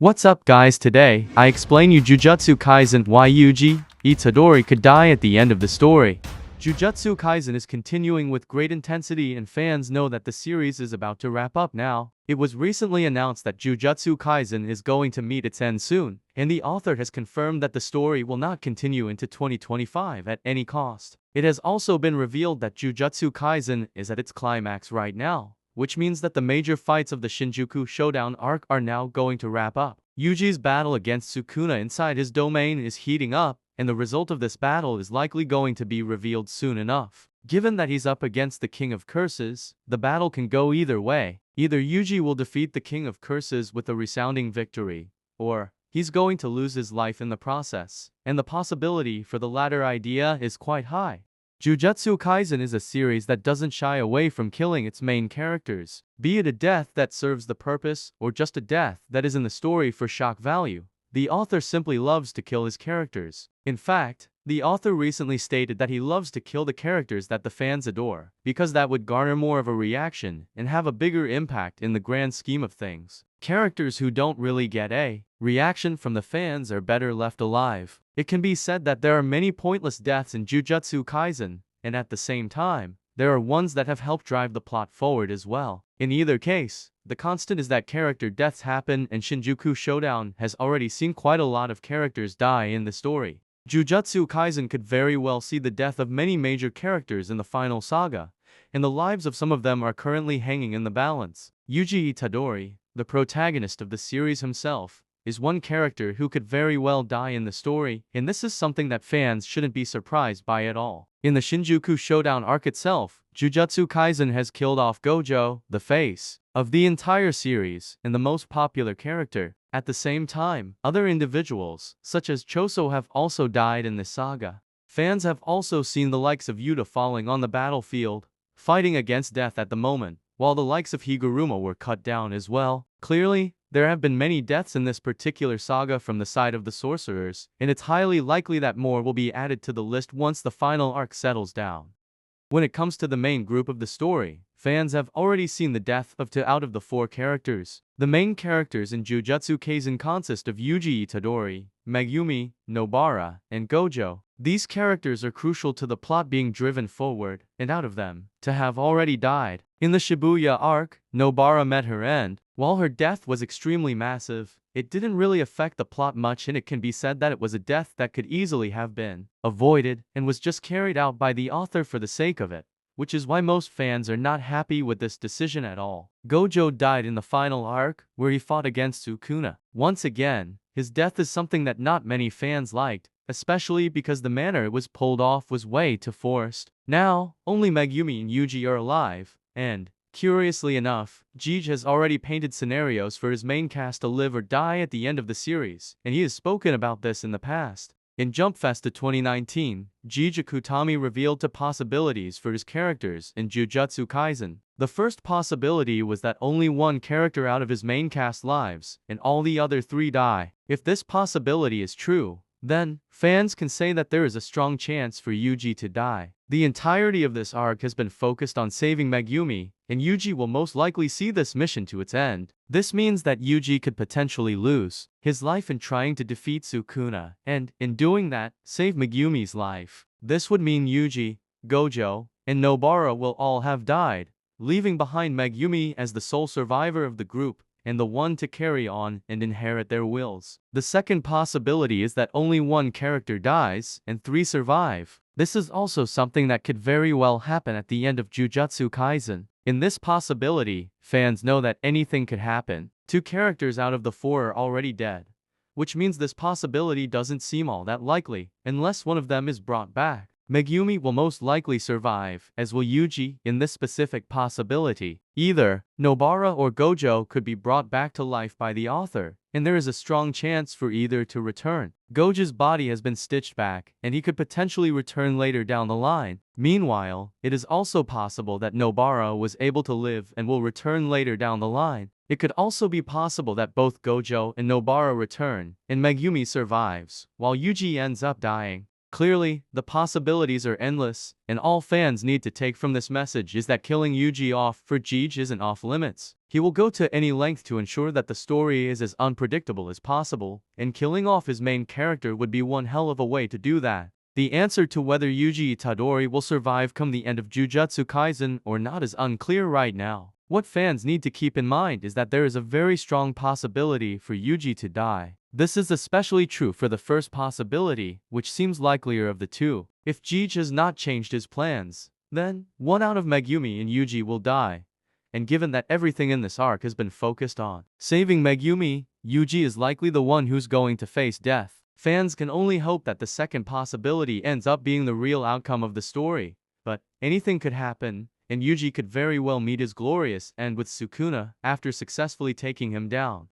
What's up guys, today, I explain you Jujutsu Kaisen why Yuji, Itadori could die at the end of the story. Jujutsu Kaisen is continuing with great intensity and fans know that the series is about to wrap up now. It was recently announced that Jujutsu Kaisen is going to meet its end soon, and the author has confirmed that the story will not continue into 2025 at any cost. It has also been revealed that Jujutsu Kaisen is at its climax right now, which means that the major fights of the Shinjuku Showdown arc are now going to wrap up. Yuji's battle against Sukuna inside his domain is heating up, and the result of this battle is likely going to be revealed soon enough. Given that he's up against the King of Curses, the battle can go either way. Either Yuji will defeat the King of Curses with a resounding victory, or he's going to lose his life in the process, and the possibility for the latter idea is quite high. Jujutsu Kaisen is a series that doesn't shy away from killing its main characters, be it a death that serves the purpose or just a death that is in the story for shock value. The author simply loves to kill his characters. In fact, the author recently stated that he loves to kill the characters that the fans adore, because that would garner more of a reaction and have a bigger impact in the grand scheme of things. Characters who don't really get a reaction from the fans are better left alive. It can be said that there are many pointless deaths in Jujutsu Kaisen, and at the same time, there are ones that have helped drive the plot forward as well. In either case, the constant is that character deaths happen, and Shinjuku Showdown has already seen quite a lot of characters die in the story. Jujutsu Kaisen could very well see the death of many major characters in the final saga, and the lives of some of them are currently hanging in the balance. Yuji Itadori, the protagonist of the series himself, is one character who could very well die in the story, and this is something that fans shouldn't be surprised by at all. In the Shinjuku Showdown arc itself, Jujutsu Kaisen has killed off Gojo, the face of the entire series, and the most popular character. At the same time, other individuals, such as Choso, have also died in this saga. Fans have also seen the likes of Yuta falling on the battlefield, fighting against death at the moment, while the likes of Higuruma were cut down as well. Clearly, there have been many deaths in this particular saga from the side of the sorcerers, and it's highly likely that more will be added to the list once the final arc settles down. When it comes to the main group of the story, fans have already seen the death of 2 out of the 4 characters. The main characters in Jujutsu Kaisen consist of Yuji Itadori, Megumi, Nobara, and Gojo. These characters are crucial to the plot being driven forward, and out of them, to have already died. In the Shibuya arc, Nobara met her end. While her death was extremely massive, it didn't really affect the plot much, and it can be said that it was a death that could easily have been avoided and was just carried out by the author for the sake of it, which is why most fans are not happy with this decision at all. Gojo died in the final arc, where he fought against Sukuna. Once again, his death is something that not many fans liked, especially because the manner it was pulled off was way too forced. Now, only Megumi and Yuji are alive, and curiously enough, Jujutsu has already painted scenarios for his main cast to live or die at the end of the series, and he has spoken about this in the past. In Jump Festa 2019, Jujutsu Kutami revealed 2 possibilities for his characters in Jujutsu Kaisen. The first possibility was that only 1 character out of his main cast lives, and all the other 3 die. If this possibility is true, then fans can say that there is a strong chance for Yuji to die. The entirety of this arc has been focused on saving Megumi, and Yuji will most likely see this mission to its end. This means that Yuji could potentially lose his life in trying to defeat Sukuna, and, in doing that, save Megumi's life. This would mean Yuji, Gojo, and Nobara will all have died, leaving behind Megumi as the sole survivor of the group, and the one to carry on and inherit their wills. The second possibility is that only 1 character dies, and 3 survive. This is also something that could very well happen at the end of Jujutsu Kaisen. In this possibility, fans know that anything could happen. 2 characters out of the 4 are already dead, which means this possibility doesn't seem all that likely, unless one of them is brought back. Megumi will most likely survive, as will Yuji in this specific possibility. Either Nobara or Gojo could be brought back to life by the author, and there is a strong chance for either to return. Gojo's body has been stitched back, and he could potentially return later down the line. Meanwhile, it is also possible that Nobara was able to live and will return later down the line. It could also be possible that both Gojo and Nobara return, and Megumi survives, while Yuji ends up dying. Clearly, the possibilities are endless, and all fans need to take from this message is that killing Yuji off for Jeej isn't off limits. He will go to any length to ensure that the story is as unpredictable as possible, and killing off his main character would be one hell of a way to do that. The answer to whether Yuji Itadori will survive come the end of Jujutsu Kaisen or not is unclear right now. What fans need to keep in mind is that there is a very strong possibility for Yuji to die. This is especially true for the first possibility, which seems likelier of the two. If Jeej has not changed his plans, then one out of Megumi and Yuji will die. And given that everything in this arc has been focused on saving Megumi, Yuji is likely the one who's going to face death. Fans can only hope that the second possibility ends up being the real outcome of the story. But anything could happen, and Yuji could very well meet his glorious end with Sukuna after successfully taking him down.